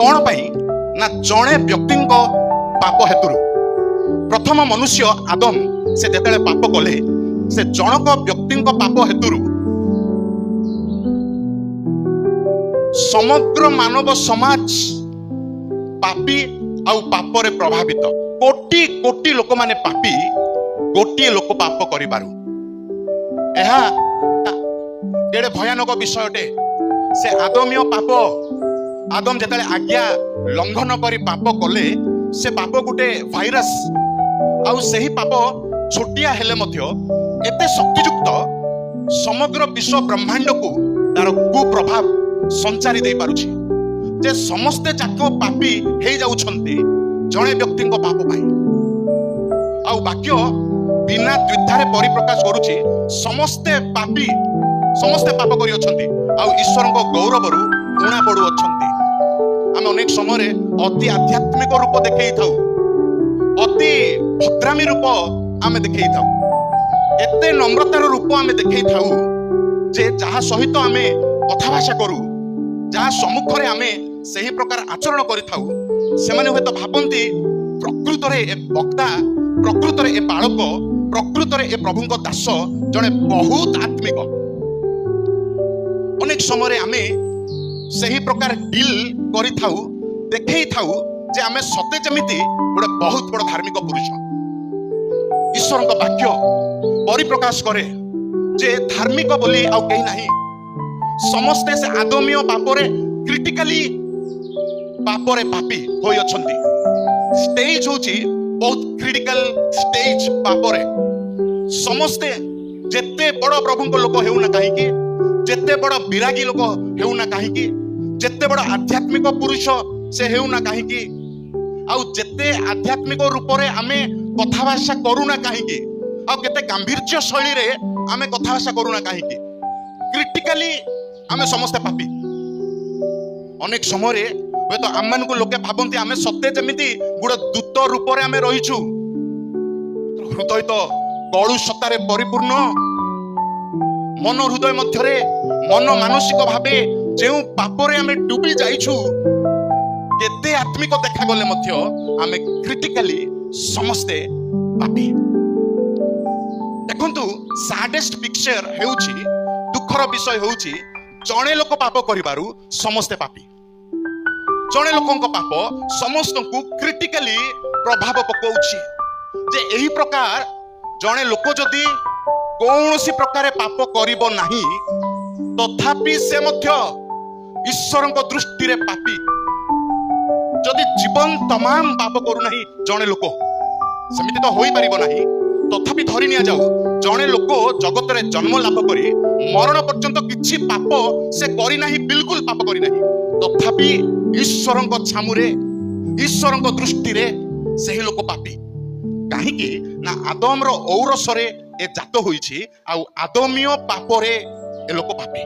कौन पाई ना जड़े व्यक्ति पाप हेतु प्रथम मनुष्य आदम से जेतेले पाप कले से जनक व्यक्ति पाप हेतु समग्र मानव समाज पापी आउ पापरे प्रभावित। कोटी कोटी लोक माने पापी, गोटे लोक पाप करिबारु एहा केडे भयानक विषयटे। से आदमीय पाप आदम जेतेले आज्ञा लंघन करी पाप कले से पाप गुटे भाइरस आउ सही पाप छोटिया हेले मध्य एते शक्तियुक्त समग्र विश्व ब्रह्मांड को तार कुप्रभाव संचारी दे पारुछि जे समस्ते जाक पापी हे जाउछन्ति जणे व्यक्ति पाप पाई। आउ वाक्य बिना द्विधारे परिप्रकाश करुछि समस्ते पाप करि अछन्ति आउ ईश्वर को गौरवरु उणा पड़ू अछन्ति। आम अनेक समय अति आध्यात्मिक रूप देखई थाउ, अति भद्रामी रूप आमे देखई थाउ, एते नम्रतार रूप आमे देखई थाउ जे जहा सहित आमे कथा भाषा करू, जहा सम्मुखरे आमे सही प्रकार आचरण करि थाउ से माने होय तो भाबंती प्रकृत रे ए वक्ता, प्रकृत रे ए बालक, प्रकृत रे ए प्रभुଙ୍କ दास जणे बहुत आत्मिक। अनेक समय आमे सही प्रकार डील करि थाउ, देखई थाउ जे आमे सते जमिति गोटे बहुत बड़ धार्मिक पुरुष। ईश्वर का वाक्य परिप्रकाश करे जे धार्मिक बोली आउ कहीं नहीं, समस्ते से आदमीय पापरे क्रिटिकली पापरे पापी होई अछंती। स्टेज होची बहुत क्रिटिकल स्टेज पापरे। समस्ते जेते बड़ प्रभु को लोक हेउ ना काहे कि, जेते बड़ विरागी लोक हेउ ना काहे कि, जेते बड़ आध्यात्मिक पुरुष से हेउ ना काहे कि, आउ जेते आध्यात्मिक रूप रे आमे कथा भाषा करू ना काहे कि, आउ केते गांभीर्य शैली रे आमे कथा भाषा करू ना काहे कि, क्रिटिकली आमे समस्त पापी। अनेक समय रे वे तो आम मान को लोके भाबंती आमे सत्य जमिति गुड दूत रूप रे आमे रहिछु, हृदय तो कलुषतारे परिपूर्ण, मन हृदय मध्यरे मन मानसिक भावे जेउ पापरे आमे डूबी जाइछु, केते आत्मिक देखा गले मध्य आमे क्रिटिकली समस्ते पापी। देखंतु सैडेस्ट पिक्चर हेउछि, दुखर विषय हेउछि जणे लोक पाप करिबारु समस्ते पापी। जणे लोकंक पाप समस्त को क्रिटिकली प्रभाव पकाउछि जे एही प्रकार जणे लोक जदि कौनसी प्रकार पाप करिबो नाही तथापि से मध्य ईश्वरक दृष्टि रे पापी। जदि जीवन तमाम पाप करू नाही जणे लोक सेमिति तो होई परिबो नाही, तथापि धरि निया जाऊ जणे लोक जगत रे जन्म लाभ करी मरण पर्यंत किछि पाप से करी नाही, बिल्कुल पाप करी नाही, तथापि ईश्वरक छामुरे ईश्वरक दृष्टि रे सही लोक पापी। काहे कि ना आदम रो औरस रे ए जात होईछि आउ आदमीय पापरे ए लोक पापी।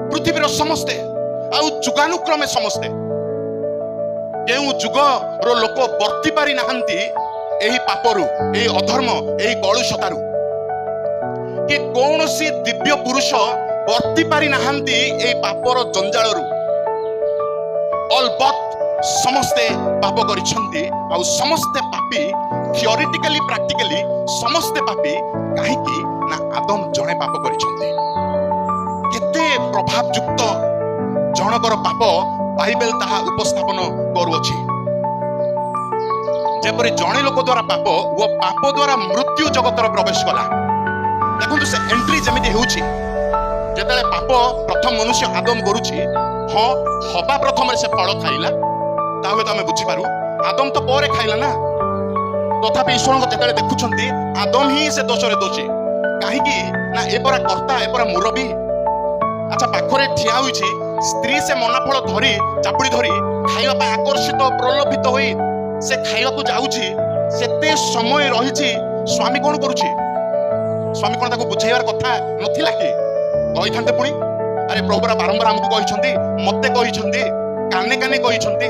पृथ्वी रो समस्ते आउ जुगानुक्रमे समस्ते केउ जुग रो लोक वर्ती पारि नाहंती एही पापरु, एही अधर्म, एही कलुषतारु। कि कौनसी दिव्य पुरुष वर्ती पारि नाहंती एही पापर जंजालरु। अलबत समस्ते पाप करिसंती आउ समस्ते पापी, थियोरेटिकली प्रैक्टिकली समस्ते पापी। काहे कि ना आदम जणे पाप करिसंती। केते प्रभावयुक्त जनकर पाप बाइबल ताहा उपस्थापन करूअछि। जेपरि जणे लोक द्वारा पाप वो पाप द्वारा मृत्यु जगतर प्रवेश कला। देखंतु से एंट्री जमिति हेउछि जेतेले पाप प्रथम मनुष्य आदम करूछि, हां हबा प्रथम से फल खाइला तावे तमे बुझी पारु, आदम तो परे खाइला ना, तथापि ईश्वर को जेतेले देखुछंती आदम ही से दोषरे दोषी। काहे कि ना एपरा कर्ता, एपरा मुरबी। अच्छा पाखरे ठिया होइछि स्त्री से मनाफल धरी चापुड़ी धरी खाइबा पय आकर्षित प्रलोभित होई से खाइबा को जाउछि, सेते समय रहिछि स्वामी कोन करूछि? स्वामी कोन ताको बुझाइबार कथा नथिला कि कहिथांते पुणी? अरे प्रभुरा बारंबार हमको कहिसंती, मते कहिसंती, काने काने कहिसंती,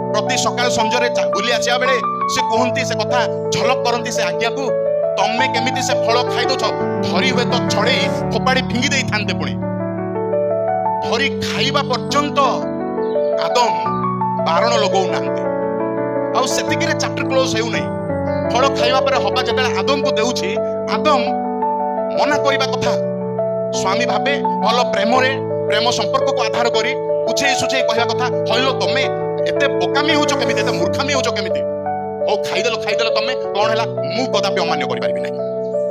प्रति सकाळ संजरे बुली आसिया बेले से कहंती से कथा झलक करंती से आज्ञा को, तमे केमिति से फल खाइ दोछ धरी हुए तो छड़े फोपाड़ी फिंगी देई थांते पुणी। धरी खाइबा पर्यंत आदम बारण लगौ नांती आउ सेतिकिरे चैप्टर क्लोज हेउ नै फल खाइबा पर हबा जतले आदम को देउछि आदम मना करिबा कथा स्वामी भाबे भल प्रेम संपर्क को आधार करी बुझे सुझे कहवा कथा हइलो तमे एते बोकामी होचो केमिति एते मूर्खामी होचो केमिति ओ खाइदेलो तमे कोन हला मु कदापि अमान्य करि पारिबि नै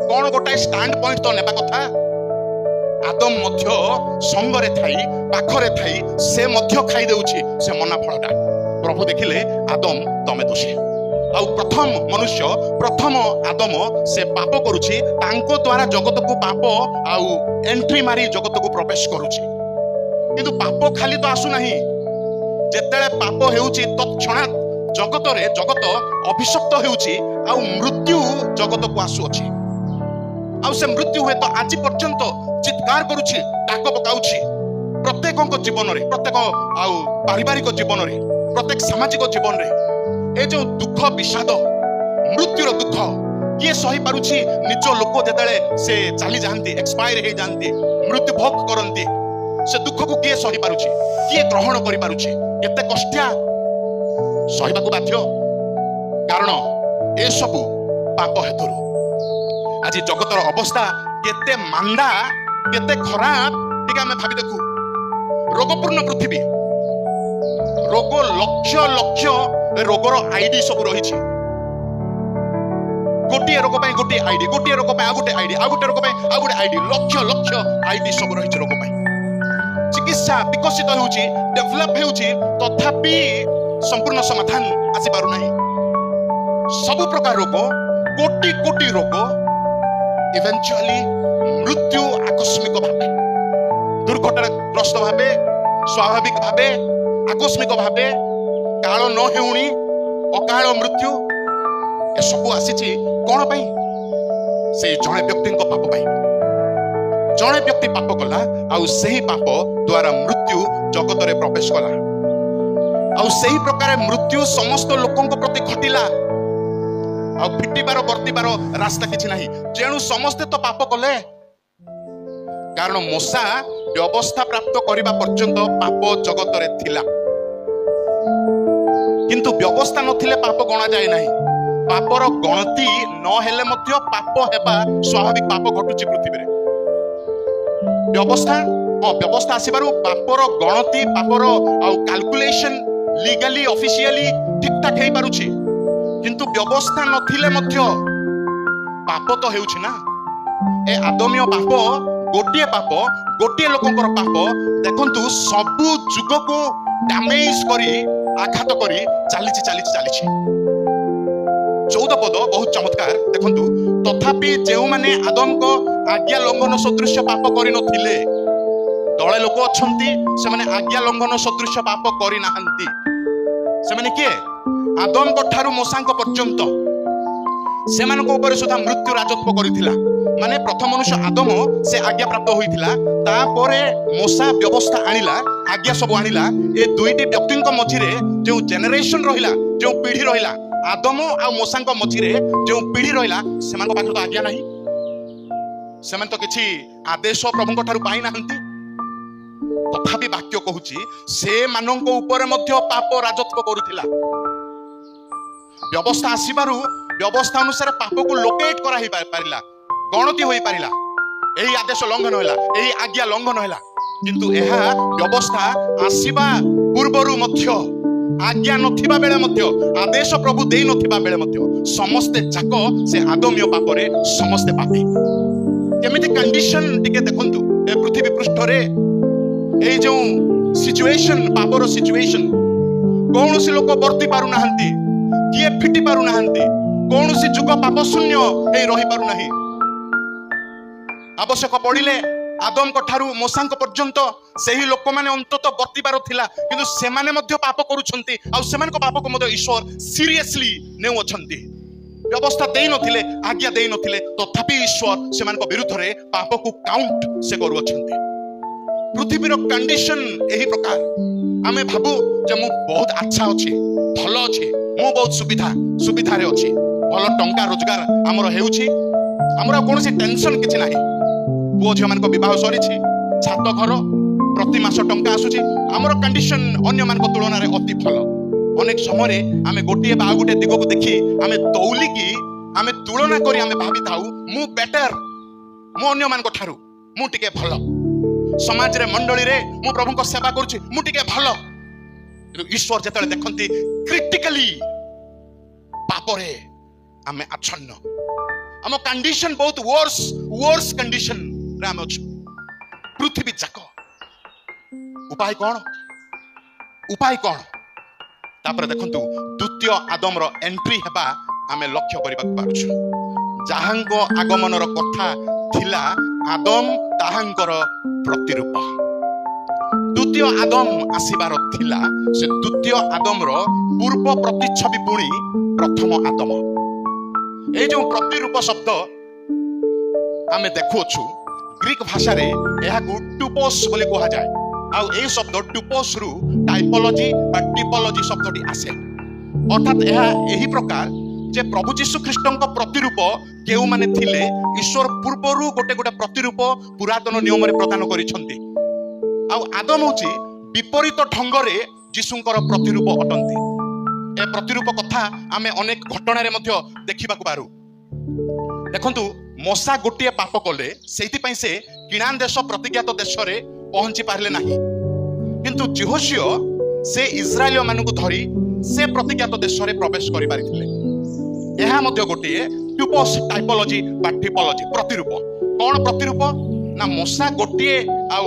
कोन गोटाय स्टैंड पॉइंट तो नेबा कथा आदम मध्य संगरे थाई पाखरे थाई से मध्य खाइ देउछि से मना फलटा प्रभु देखिले आदम तमे दोषी आउ प्रथम मनुष्य प्रथम आदम से पाप करुछि तांको द्वारा जगत को पाप आउ एंट्री मारी जगत को प्रवेश करुछि किंतु पाप खाली तो आसु नाही जेतेले पाप हेउछि तत्क्षणात जगत अभिशप्त हेउछि आउ मृत्यु जगत को आसु अछि आउ से मृत्यु हुए तो आज पर्यंत चित्कार करुछि डाक पकाउछि प्रत्येक जीवन रे प्रत्येक आउ पारिवारिक जीवन रे प्रत्येक सामाजिक जीवन रे ए जो दुख विषाद मृत्युर दुख किए सही पारुछि निज लोक जेतेले से चली जांती एक्सपायर हे जांती मृत्यु भोग करंती से दुख को किए सही पारुछि किए ग्रहण करि पारुछि केते कष्टिया सहीबा को बाध्य कारण ए सब पाप हेतुरु आज जगतर अवस्था केते मांडा केते खराब ठीक आमे भाबी देखु रोगपूर्ण पृथ्वी रोग लक्ष लक्ष रोगर आईडी सब रही गोटे रोग पे गोटे आईडी गोटे रोग पे गोटे आईडी आ गोटे रोग पे आ गोटे आईडी लक्ष लक्ष आईडी सब रही रोग पे चिकित्सा विकसित होउची डेवलप होउची तथापि संपूर्ण समाधान आसी पारु नाही सब प्रकार रोग कोटि कोटि रोग इवेंचुअली मृत्यु आकस्मिक भावे दुर्घटनाग्रस्त भावे स्वाभाविक भावे आकस्मिक भावे काल न हेउणी अकाल मृत्यु ए सब आसीची कोन पई से जणे व्यक्ति पाप पई जणे व्यक्ति पाप कला आउ सही पाप द्वारा मृत्यु जगत रे प्रवेश कला आउ सही प्रकार मृत्यु समस्त लोकन को प्रति घटिला आउ फिटिबार वर्तिबार रास्ता किछि नाही जेणु समस्त तो पाप कले कारण मोसा व्यवस्था प्राप्त करिबा पर्यंत पाप जगत रे थिला किंतु व्यवस्था नथिले पाप गणा जाय नाही पापर गणति न हेले मध्य पाप हेबा स्वाभाविक पाप घटुची पृथ्वी रे व्यवस्था आसीबारु पापर गणति पापर आउ कैलकुलेशन लीगली ऑफिशियली ठीक ठाक हेई पारुची किंतु व्यवस्था नथिले मध्य पाप तो हेउची ना ए आदमीय पाप गोटे लोकंकर पाप देखंतु सबु जुग को डैमेज करी आघात करी चली 14 पद बहुत चमत्कार देखंतु तथापि जेउ माने आदम को आज्ञा लंघन सदृश पाप करि नथिले दळे लोक अछंती से माने आज्ञा लंघन सदृश पाप करि नाहंती से माने के आदम को ठारू मोसांक पर्यंत से मानको ऊपर सुधा मृत्यु राजत्व करिथिला माने प्रथम मनुष्य आदम से आज्ञा प्राप्त होइथिला तापरे मोसा व्यवस्था आनिला आज्ञा सब आनिला ए दुईटी व्यक्तिंक मझिरे जो जेनरेशन रहिला जो पीढ़ी रहिला आदम आ मोसांक मझिरे जो पीढ़ी रहिला सेमान पाखर तो आज्ञा नाही सेमान तो किछि आदेश प्रभुंक ठारू पाई नाहंती तथापि वाक्य कहूची से मानंक ऊपर मध्य पाप राजत्व करुथिला व्यवस्था आसीबारु व्यवस्था अनुसार पाप को लोकेट करा ही पारिला गणति होई पारिला एही आदेश लंघन होला एही आज्ञा लंघन होला किंतु एहा व्यवस्था आसीबा पूर्वरु मध्य आज्ञा नथिबा बेले मध्य आदेश प्रभु देई नथिबा बेले मध्य समस्त जाक से आदमीय पापरे समस्त पापी केमिति कंडीशन टिके देखंतु ए पृथ्वी पृष्ठ रे ए जो सिचुएशन पापर सिचुएशन कोनोसी लोक वर्ती पारु नाहंती किए फिटी पारु नाहंती कोनोसी जुग पाप शून्य हे रही पारु नाही आवश्यक पड़िले आदम को ठारू मोसांक पर्यंत सही लोक माने अंतत वर्तिबार थिला किंतु से माने मध्य पाप करूछंती आ सेमान को पाप को मध्य ईश्वर सीरियसली नेउ अछंती व्यवस्था देई नथिले आज्ञा देई नथिले तथापि ईश्वर सेमान को विरुद्ध रे पाप को काउंट से करू अछंती पृथ्वी रो कंडीशन एही प्रकार आमे भाबू जे मु बहुत अच्छा अछि भलो अछि मु बहुत सुविधा रे अछि भलो टंका रोजगार हमर हेउछि हमरा कोनोसी टेंशन किछि नाही पुओ झियो मान को विवाह सरिछि छात घर प्रति मास टंका आसुछि हमर कंडीशन अन्य मान को तुलना रे अति भलो अनेक समय आमे गोटे बा गोटे दिग को देखी आमे दौलिकी आमे तुलना करी आमे भाभी थाउ मु बेटर मु अन्य मान को ठारू मु टिके भलो समाज रे मंडली रे मु प्रभु को सेवा करूची मु टिके भलो ईश्वर जेतले देखंती क्रिटिकली पापरे आमे आछन्न आम कंडीशन बहुत वर्स कंडीशन रे आमे अछु पृथ्वी जाक उपाय कौन तापर देखंतु द्वितीय आदम रो एंट्री हेबा आमे लक्ष्य करबा पारुछु जाहांको आगमन रो कथा थिला आदम ताहांकर प्रतिरूप द्वितीय आदम आसीबार थिला से द्वितीय आदम रो पूर्व प्रतिच्छवि पुणी प्रथम आदम ए जो प्रतिरूप शब्द आमे देखुछु ग्रीक भाषा रे एहा को टुपोस बोली कहा जाय आउ ए शब्द टुपोस रु टाइपोलॉजी बा टिपोलॉजी शब्दटी आसे अर्थात एहा एही प्रकार जे प्रभु यीशु ख्रीष्टन का प्रतिरूप केउ माने थिले ईश्वर पूर्वरु गोटे गोटे प्रतिरूप पुरातन नियम रे प्रदान करिसंती आउ आदम होची विपरीत ढंग रे यीशुंकर प्रतिरूप अटंती ए प्रतिरूप कथा आमे अनेक घटना रे मध्य देखिबा को पारू देखंतु मशा गोटे पाप कले सेति पई से किणान देश प्रतिज्ञात देश रे पहुंची पारले नाही किंतु यहोशू से इस्राएलियो मानकु धरी से प्रतिज्ञात देश रे प्रवेश करि पारिथिले एहा मध्य गोटे टुपोस टाइपोलॉजी बा टिपोलॉजी प्रतिरूप कोन प्रतिरूप ना मशा गोटे आउ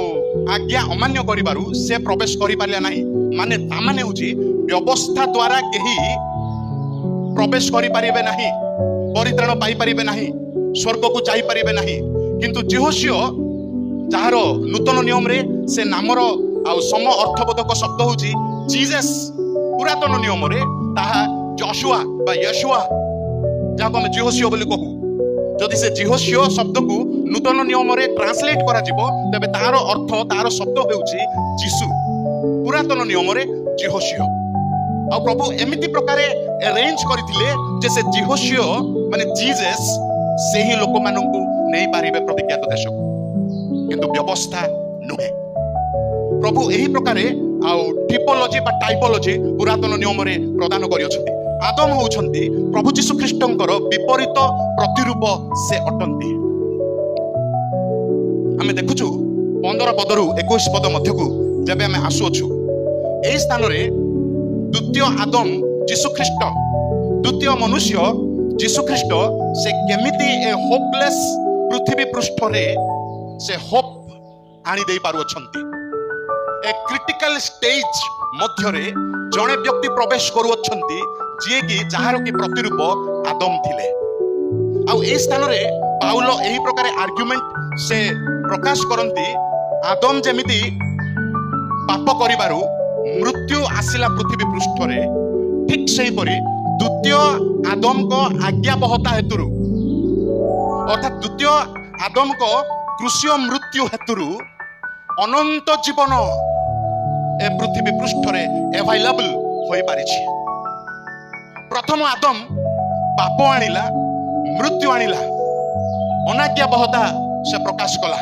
आज्ञा अमान्य करिबारु से प्रवेश करि पारले नाही माने ता माने होची व्यवस्था द्वारा केही प्रवेश करि पारिबे नाही परित्राण पाई पारिबे नाही स्वर्ग को जाई पारिबे नाही किंतु यहोशू जार नूतन नियम रे से नामर आउ सम अर्थबोधक शब्द होची जीसस पुरातन नियम रे ताहा जोशुआ बा यशुआ जाको हम यहोशू बोली कहू जदि से यहोशू शब्द को नूतन नियम रे ट्रांसलेट करा जिवो तबे तार अर्थ तार शब्द हेउची यीशु पुरातन नियम रे यहोशू आ प्रभु एमिति प्रकारे अरेंज करथिले जे से यहोशू माने जीसस से ही लोक माननकु नै पारिबे प्रतिज्ञात देश को किंतु व्यवस्था नुहे प्रभु एही प्रकारे आउ टिपोलॉजी बा टाइपोलॉजी पुरातन नियम रे प्रदान करि अछंती आदम होउछंती प्रभु यीशु ख्रीष्टंकर विपरीत प्रतिरूप से अटंती आमे देखुछु 15 पदरु 21 पद मध्यकु जबे आमे आसुछु एही स्थान रे द्वितीय आदम यीशु ख्रीष्ट द्वितीय मनुष्य यीशु ख्रीष्ट से केमिति ए होपलेस पृथ्वी पृष्ठ रे से होप आनी देई पारु अछंती ए क्रिटिकल स्टेज मध्य रे जणे व्यक्ति प्रवेश करू अछंती जे कि जहार की प्रतिरूप आदम थिले आ ए स्थान रे पाउलो एही प्रकार आर्गुमेंट से प्रकाश करंती आदम जेमिति पाप करिबारु मृत्यु आसिला पृथ्वी पृष्ठ रे ठीक सेही परी द्वितीय आदम को आज्ञाबहता हेतुरु अर्थात द्वितीय आदम को कृष्य मृत्यु हेतुरु अनंत जीवन ए पृथ्वी पृष्ठ रे अवेलेबल होई पारिछि प्रथम आदम पाप आनिला मृत्यु आनिला अनाज्ञाबहता से प्रकाश कला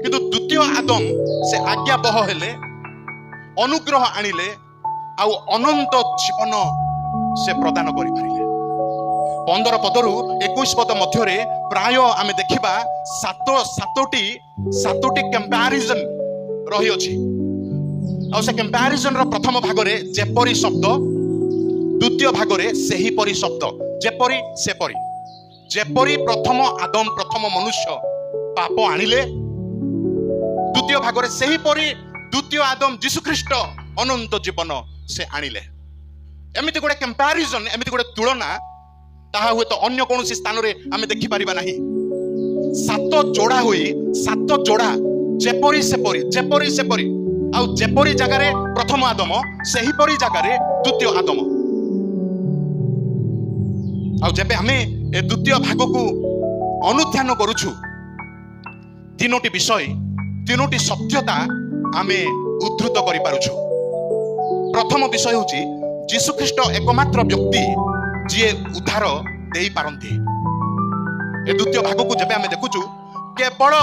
किंतु द्वितीय आदम से आज्ञाबह हेले अनुग्रह आनिले आउ अनंत जीवन से प्रदान करि पारिले 15 पदरु 21 पद मध्य रे प्राय आमे देखिबा सातोटी कंपैरिजन रही अछि आ से कंपैरिजन रो प्रथम भाग रे जेपरी शब्द द्वितीय भाग रे सेही परी शब्द जेपरी सेपरी जेपरी प्रथम आदम प्रथम मनुष्य पाप आनिले द्वितीय भाग रे सेही परी द्वितीय आदम यीशु ख्रीष्ट अनंत जीवन से आनिले एमिति गोटे कंपैरिजन एमिति गोटे तुलना ताहा हुए तो अन्य कौन सी स्थान रे आमे देखि परिबा नाही सात जोड़ा हुई सात जोड़ा जेपरी सेपरी आउ जेपरी जगह रे प्रथम आदम सेही परी जगह रे द्वितीय आदम आउ जेबे हमें ए द्वितीय भाग को अनुध्यान करूछु तीनोटी विषय तीनोटी सत्यता आमे उद्धृत करि पारुछु प्रथम विषय होची यीशु ख्रीष्ट एकमात्र व्यक्ति जे उद्धार देई पारंती ए द्वितीय भाग को जेबे हमें देखुछु केवल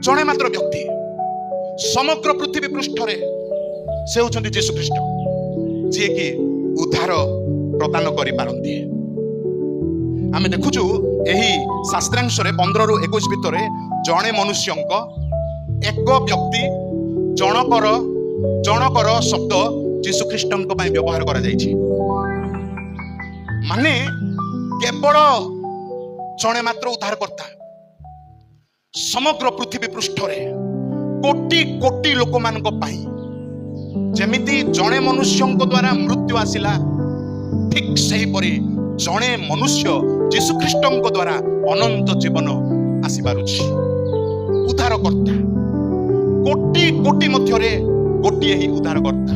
जणे मात्र व्यक्ति समग्र पृथ्वी पृष्ठ रे से होचंती यीशु ख्रीष्ट जी कि उद्धार प्रदान करि पारंती। आमे देखुछु एही शास्त्रांश रे 15 रु 21 भितरे जणे मनुष्यंक एक व्यक्ति जनकर शब्द जीशु ख्रीष्टंक पय व्यवहार करा जायछि। माने केवल जणे मात्र उद्धारकर्ता समग्र पृथ्वी पृष्ठ रे कोटि कोटि लोक मानक पय जेमिति जणे मनुष्यंक द्वारा मृत्यु आसिला ठीक सही परि जणे मनुष्य जीशु ख्रीष्टंक द्वारा अनंत जीवन आसी पारुछि। उद्धारकर्ता कोटि कोटि मध्य रे गोटिए ही उद्धारकर्ता।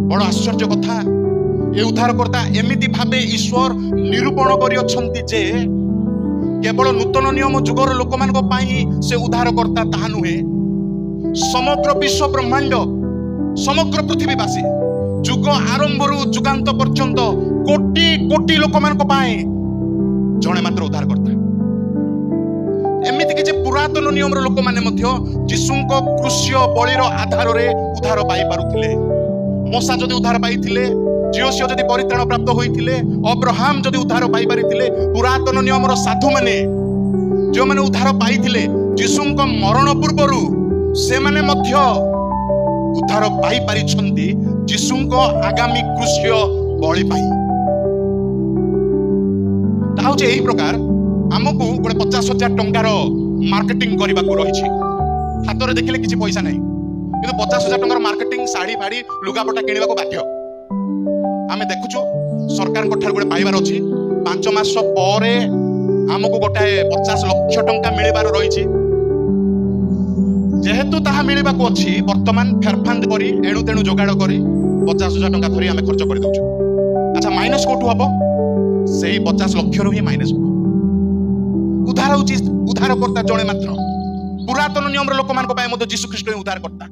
बड़ आश्चर्य कथा, ए उद्धारकर्ता एमिति भाबे ईश्वर निरूपण करि अछंती जे केवल नूतन नियम जुगर लोक मान को पाई से उद्धारकर्ता ताहा नुहे, समग्र विश्व ब्रह्मांड समग्र पृथ्वीवासी जुग आरंभरू जुगांत पर्यंत कोटि कोटि लोक मान को पाई जणे मात्र उद्धारकर्ता। एमिति कि जे पुरातन नियम रो लोक माने मध्य जीशुंको क्रूस्य बलिर आधार रे उद्धार पाई पारुथिले। मोसा जदि उद्धार पाइथिले, जियोसिया जदि परित्राण प्राप्त होइथिले, अब्राहम जदि उद्धार पाई पारिथिले, पुरातन नियम रो साधु माने जो माने उद्धार पाइथिले जीशुंको मरण पूर्वरु से माने मध्य उद्धार पाई पारिछंती जीशुंको आगामी क्रूस्य बलि पाई। ताऊ जे एही प्रकार आमको गोटे 50,000 टंकार मार्केटिंग करने को रही हाथ में देखिले किसी पैसा नहीं कि 50,000 टंकार मार्केटिंग साड़ी फाड़ी लुगापटा किणवा को बाध्य। आम देखुचु सरकार गोटे पाइबार अच्छी 5 मास पर आमको गोटे 50 लाख टंका मिलबार रही जेहेतु ताहा मिलवा को अच्छी वर्तमान फेरफांद करी एणु तेणु जोगाड़ करी 50,000 टंका धरी आम खर्च कर दउछु। अच्छा माइनस कोठु हबो से 50 लाख रु ही माइनस हो। उद्धार होची उद्धारकर्ता जणे मात्र पुरातन नियम लोक मान को मध्य जीशु ख्रीष्ट उद्धारकर्ता।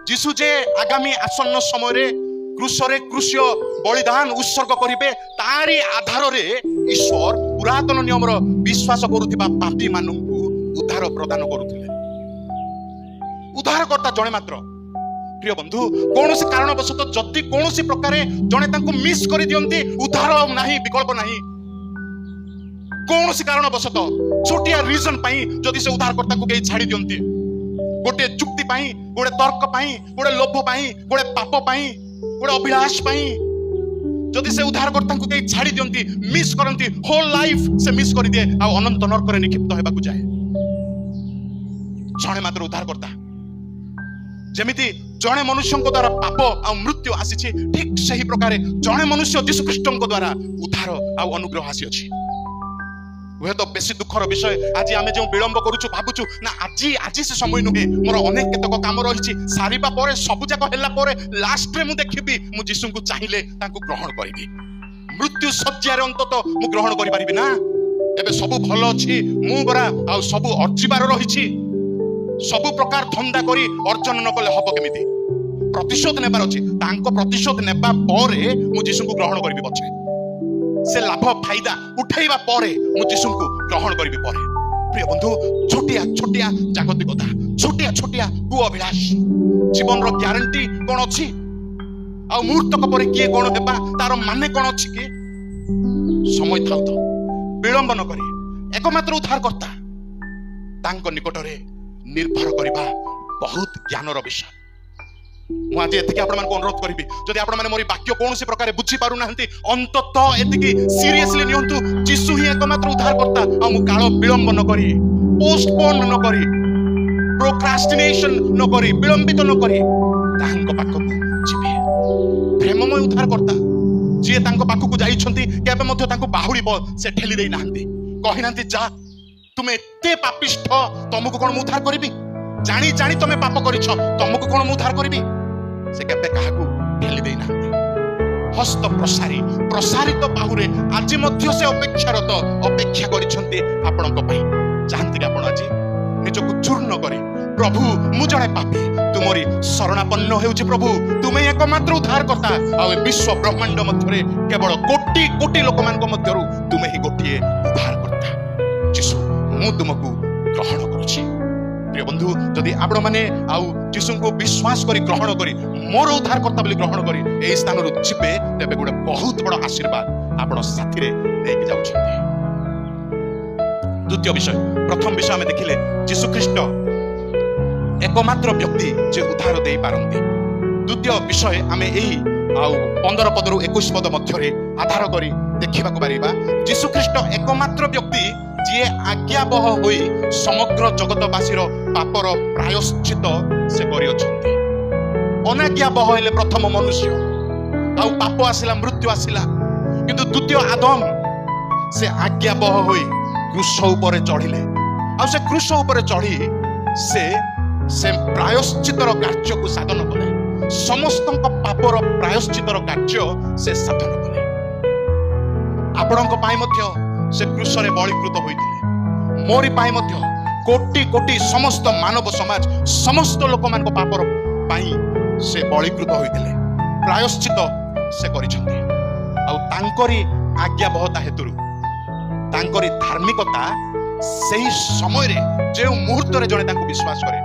जीशु जे आगामी आसन्न समय रे क्रूसरे क्रूस्य बलिदान उत्सर्ग करिवे तारी आधार रे ईश्वर पुरातन नियम रो विश्वास करुथिबा पापी माननकु उद्धार प्रदान करुथिले। उद्धारकर्ता जणे मात्र। प्रिय बंधु कोनोसी कारणवशत जदि कोनोसी प्रकारे जणे तांको मिस करि दियंती उद्धार नाही विकल्प नाही। कौन कारणवशत छोटिया रीजन पाई जदि से उद्धारकर्ता को कहीं छाड़ी दियंती गोटे चुक्ति पाई गोटे तर्क पाई गोटे लोभ पाई गोटे पाप पाई गोटे अभिलाष पाई जदि से उद्धारकर्ता को कहीं छाड़ी दियंती मिस करंती होल लाइफ से मिस कर दिए आ अनंत नरक रे निक्षिप्त हेबा को जाए। जणे मात्र उद्धारकर्ता जेमिति जणे मनुष्य द्वारा पाप आ मृत्यु आसी ठीक सही प्रकार जणे मनुष्य यीशु ख्रीष्ट द्वारा उद्धार आ अनुग्रह आसी अछि। वह तो बेसी दुखर विषय आज आमे जो विलंब करूछु भाबुछु ना आज से समय नुहे मोर अनेक केतक काम रहिछि सारिबा परे सब जाक हेला परे लास्ट रे मु देखिबी मु जीशु को चाहिले तांको ग्रहण करिबी। मृत्यु सज्जार अंत तो मु ग्रहण करि परिबी ना। एबे सब भल अछि मु बरा आ सब अर्जिबार रहिछि सब प्रकार धंदा करी अर्जन न कले हबो केमिति प्रतिशोध नेबार अछि तांको प्रतिशोध नेबा परे मु जीशु को ग्रहण करिबी पछे से लाभ फायदा उठाइबा परे मु जीशु को ग्रहण करिबी परे। प्रिय बंधु छोटिया छोटिया जागतिकता छोटिया छोटिया कु अभिलाष जीवन रो ग्यारंटी कोन अछि आ मुहूर्तक परे किए कोन हेबा तार माने कोन अछि कि समय थाउ तो विलंब न करी एकमात्र उद्धारकर्ता तांको निकट रे निर्भर करिबा बहुत ज्ञानर विषय। मु आज एतिके आपण मानको अनुरोध करिबी जदि आपण माने मोरी वाक्य कोनोसी प्रकार बुझी पारु नाहंती अंततः एतिकी सीरियसली नियंतु जीशु ही एकमात्र उद्धारकर्ता आ मु काल विलंब न करी पोस्टपोन न करी प्रोक्रास्टिनेशन न करी विलंबित न करी तांको पाखकु जिबे। प्रेममय उद्धारकर्ता जे तांको पाखकु जाइछंती केबे मध्ये तांको बाहुडीब से ठेली देई नाहंती कहि नाहंती जा तुमे एते पापिष्ठ तुमको कोन मु उद्धार करिबी जानी जानी तुमे पाप करिछ तुमको कोन मु उद्धार करिबी से केबे काहाकू ठेली देई नाहंती। हस्त प्रसारी प्रसारित बाहुरे आज मध्य से अपेक्षारत अपेक्षा करिछंती आपणक पई जानती आपण आज निजको चूर्ण करी प्रभु मु जणे पापी तुमरी शरणापन्न हेउछि प्रभु तुमे एकमात्र उद्धारकर्ता आ विश्व ब्रह्मांड मध्यरे केवल कोटि कोटि लोक मानक मध्यरु तुमे ही गोटिए उद्धारकर्ता जीशु मु तुमको ग्रहण करूछि। प्रिय बंधु जदि आपण माने आउ यीशु को विश्वास करी ग्रहण करी मोर उद्धार करता बोली ग्रहण करी ए स्थान रु जिबे तेबे गोटे बहुत बड़ आशीर्वाद आपण साथी रे लेके जाउछन्ते। द्वितीय विषय प्रथम विषय आमे देखिले यीशु ख्रीष्ट एकमात्र व्यक्ति जे उद्धार दे पारंती। द्वितीय विषय आमे एही आउ 15 पद रु 21 पद मध्यरे आधार करी देखिबा को पारिबा यीशु ख्रीष्ट एकमात्र व्यक्ति जे आज्ञाबह होई समग्र जगतवासीर पापर प्रायश्चित से करि अछंती। अनाज्ञाबह हेले प्रथम मनुष्य आउ पाप आसिला मृत्यु आसिला किंतु द्वितीय आदम से आज्ञाबह होई क्रूस ऊपर चढ़िले आउ से क्रूस ऊपर चढ़ी से प्रायश्चितर कार्य को साधन कले समस्त पापर प्रायश्चितर कार्य से साधन कले। आपणक पाई मध्य से क्रूसरे बलिकृत होइतिले मोरी पाई मध्य कोटि कोटि समस्त मानव समाज समस्त लोक मान पापर पाई से बलिकृत होइतिले प्रायश्चित से करिसंते आउ तांकरी आज्ञाबहता हेतुरु तांकरी धार्मिकता सेही समय रे जे मुहूर्त रे जणे तांको विश्वास करे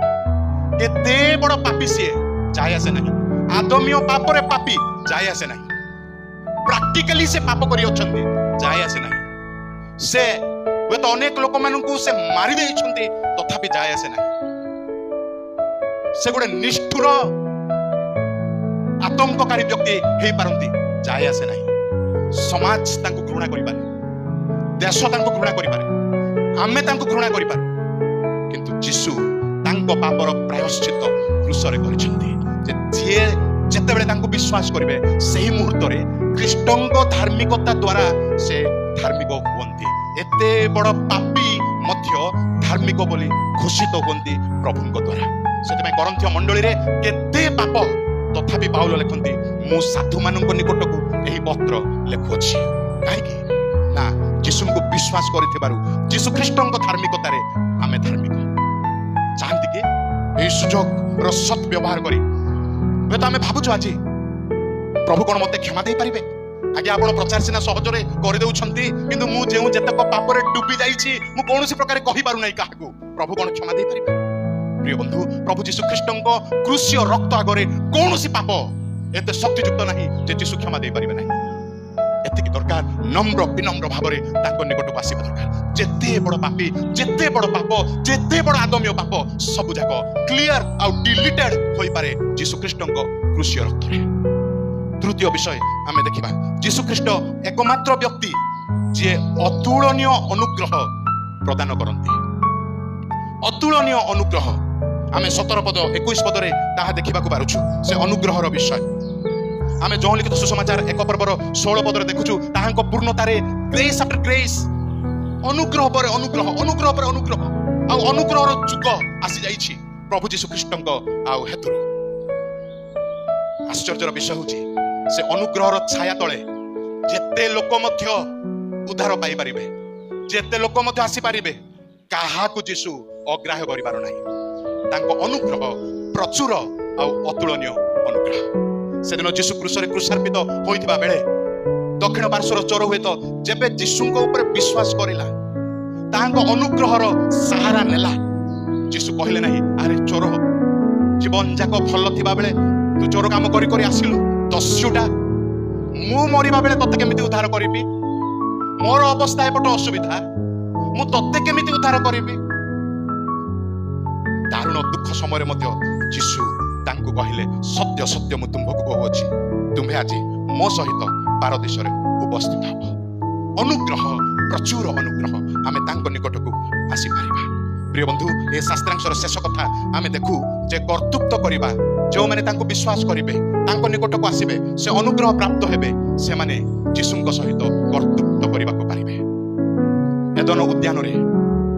केते बड़ पापी से जाय आसे नहीं आदमीय पाप रे पापी जाय आसे नहीं प्रैक्टिकली से पाप करी अछंती जाय आसे नहीं से वे तो अनेक लोक मानू से मारी देइछंती तथापि जाय आसे नहीं से गोटे निष्ठुर आतंककारी व्यक्ति हे पारंती जाय आसे नहीं समाज तांको घृणा करि पारे देश तांको घृणा करि पारे आमे तांको घृणा करि पारे किंतु यीशु तांको पापर प्रायश्चित क्रूसरे करिछंती जे जेतेबेले तांको विश्वास करिवे सेही मुहूर्त रे ख्रीष्टंको धार्मिकता द्वारा से धार्मिक हुअन्ति एते बड़ पापी मध्य धार्मिक बोली घोषित हुअन्ति प्रभुଙ୍କ द्वारा। सेते करन्थिय मंडली रे केते पाप तथापि पाउल लेखन्ति मु साधु मानक निकट को एही पत्र लेखुछि काहेकि ना यीशु को विश्वास करिथिबारु यीशु ख्रीष्टंको धार्मिकता रे आमे धार्मिक चाहन्ति कि एही सुजोग रो सत व्यवहार करी बेता आमे भाबुछु आज प्रभु कोन मते क्षमा देई परिबे आगे आपण प्रचार सिना सहजरे कर देउछंती किंतु मु जेउ जतक पापरे डुबी जाईछि मु कोनोसी प्रकार कहि पारु नै काहकु प्रभु कोन क्षमा देई परिबे। प्रिय बंधु प्रभु यीशु ख्रीष्टंको क्रूसीय रक्त आगरे कोनोसी पाप एते शक्तियुक्त नाही जे यीशु क्षमा देई परिबे नाही एतिकी दरकार नम्र विनम्र भावरे ताको निकटको आसीबा दरकार जेते बड़ पापी जेते बड़ पाप जेते बड़ आदमीय पाप सब जाक क्लियर आ डिलीटेड होई पारे यीशु ख्रीष्टंको क्रूसीय रक्तरे। तृतीय विषय आमे देखिबा यीशु ख्रीष्ट एकमात्र व्यक्ति जे अतुलनीय अनुग्रह प्रदान करन्ति अतुलनीय अनुग्रह आमे 17 पद 21 पद रे ताहा देखिबा को पारुछु से अनुग्रहर विषय आमे जो लिखित सुसमाचार 1 पर्वर 16 पद रे देखुछु ताहांको पूर्णता रे ग्रेस आफ्टर ग्रेस अनुग्रह पर अनुग्रह अनुग्रह पर अनुग्रह आ अनुग्रहर जुग आसी जाईछि प्रभु यीशु ख्रीष्टंको आ हेतुरु। आश्चर्यर विषय होछि से अनुग्रहर छाया तले जेते लोक मध्य उद्धार पाई परिबे जेते लोक मध्य आसी परिबे काहाकु यीशु अग्राह्य करि पारो नाही तांको अनुग्रह प्रचुर आ अतुलनीय अनुग्रह। सेदिन यीशु क्रूसरे क्रूसार्पित होइथिबा बेले दक्षिण पार्श्वर चोर हुए तो जेबे यीशुଙ୍କ ऊपर विश्वास करिला तांको अनुग्रहर सहारा नेला यीशु कहले नाही अरे चोर जीवन जाक भल थिबा बेले तू चोर काम करी करी आसिलु दस्युटा मु मरिबा बेले तते केमिति उद्धार करिबि मोर अवस्था एपट असुविधा मु तते केमिति उद्धार करिबि दारुण दुख समय मध्य यीशु तांको कहले सत्य सत्य मु तुमको कहउछि तुम्हे आज मो सहित पारदेश रे उपस्थित हबो। अनुग्रह प्रचुर अनुग्रह आमे तांको निकट को आसी परिबा। प्रिय बंधु ए शास्त्रांशर शेष कथा आमे देखु जे कर्तृत्व करिबा जो माने तांको विश्वास करिवे तांको निकट को आसीबे से अनुग्रह प्राप्त हेबे से माने यीशुଙ୍କ सहित कर्तृत्व करिबा को पारिबे। एदन उद्यान रे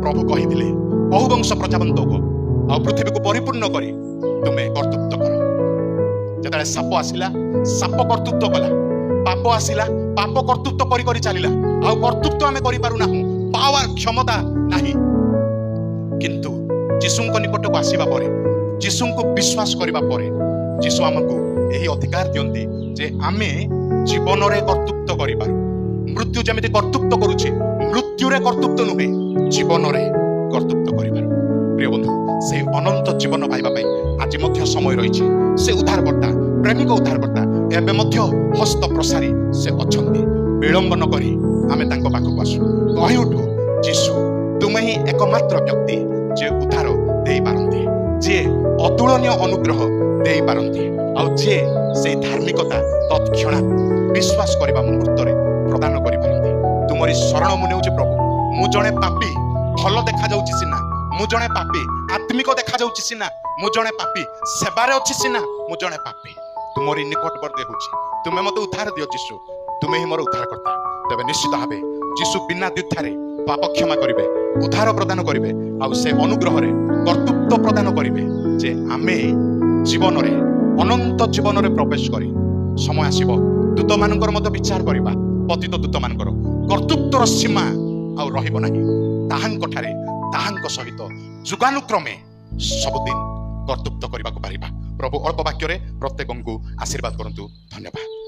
प्रभु कहिथिले बहुवंश प्रजावंत हो आ पृथ्वी को परिपूर्ण करी तुमे कर्तृत्व करो जेताले साप आसिला साप कर्तृत्व कला पाप आसिला पाप कर्तृत्व करी करी चलिला आ कर्तृत्व आमे करि पारु नाहु पावर क्षमता नाही किंतु यीशुଙ୍କ निकट को आसीबा परे यीशुଙ୍କୁ विश्वास करिबा परे यीशु हमकु एही अधिकार दियंती जे आमे जीवन रे कर्तृत्व करि पारु मृत्यु जेमिति कर्तृत्व करूछि मृत्यु रे कर्तृत्व नुहे जीवन रे कर्तृत्व करि पारु। प्रिय बंधु সেই অনন্ত জীবন পাইবা পাই আজি মধ্য সময় রয়েছে। সে উদ্ধারকর্তা, প্রেমিক উদ্ধারকর্তা এবে মধ্য হস্ত প্রসারী সে অছন্তি। বিলম্ব ন করি আমি তাঙ্ক পাখକୁ আসু, কহি উঠু যিশু তুমি ହିଁ একমাত্র ব্যক্তি যে উদ্ধার দেই পারନ୍ତି, যে অতুলনীয় অনুগ্রহ দেই পারନ୍ତି, ଆଉ যে সেই ধার্মিকতা তৎক্ষণাৎ বিশ্বাস করিবা মুহূর্তরে প্রদান করি পারନ୍ତି। ତୁମରି ଶରଣ ମୁଁ ନେଉଛି ପ୍ରଭୁ। ମୁଁ ଜଣେ ପାପୀ, ଭଲ ଦେଖାଯାଉଛି ସିନା, ମୁଁ ଜଣେ ପାପୀ, ଆତ୍ମିକ ଦେଖାଯାଉଛି ସିନା, ମୁଁ ଜଣେ ପାପୀ, ସେବାରେ ଅଛି ସିନା, ମୁଁ ଜଣେ ପାପୀ। ତୁମରି ନିକଟବର୍ତ୍ତୀ ହେଉଛି, ତୁମେ ମୋତେ ଉଦ୍ଧାର ଦିଅ ଯୀଶୁ, ତୁମେ ହିଁ ମୋର ଉଦ୍ଧାରକର୍ତ୍ତା। ତେବେ ନିଶ୍ଚିତ ଭାବେ ଯୀଶୁ ବିନା ଦ୍ୱିଧାରେ ପାପ କ୍ଷମା କରିବେ, ଉଦ୍ଧାର ପ୍ରଦାନ କରିବେ, ଆଉ ସେ ଅନୁଗ୍ରହରେ କର୍ତ୍ତୃତ୍ୱ ପ୍ରଦାନ କରିବେ ଯେ ଆମେ ଜୀବନରେ ଅନନ୍ତ ଜୀବନରେ ପ୍ରବେଶ କରି ସମୟ ଆସିବ ଦୂତମାନଙ୍କର ମଧ୍ୟ ବିଚାର କରିବା। ପତିତ ଦୂତମାନଙ୍କର କର୍ତ୍ତୃତ୍ୱର ସୀମା ଆଉ ରହିବ ନାହିଁ। ତାହାଙ୍କ ଠାରେ ତାହାଙ୍କ ସହିତ ଯୁଗାନୁକ୍ରମେ ସବୁଦିନ କର୍ତ୍ତୃତ୍ୱ କରିବାକୁ ପାରିବା। ପ୍ରଭୁ ଅଳ୍ପ ବାକ୍ୟରେ ପ୍ରତ୍ୟେକଙ୍କୁ ଆଶୀର୍ବାଦ କରନ୍ତୁ। ଧନ୍ୟବାଦ।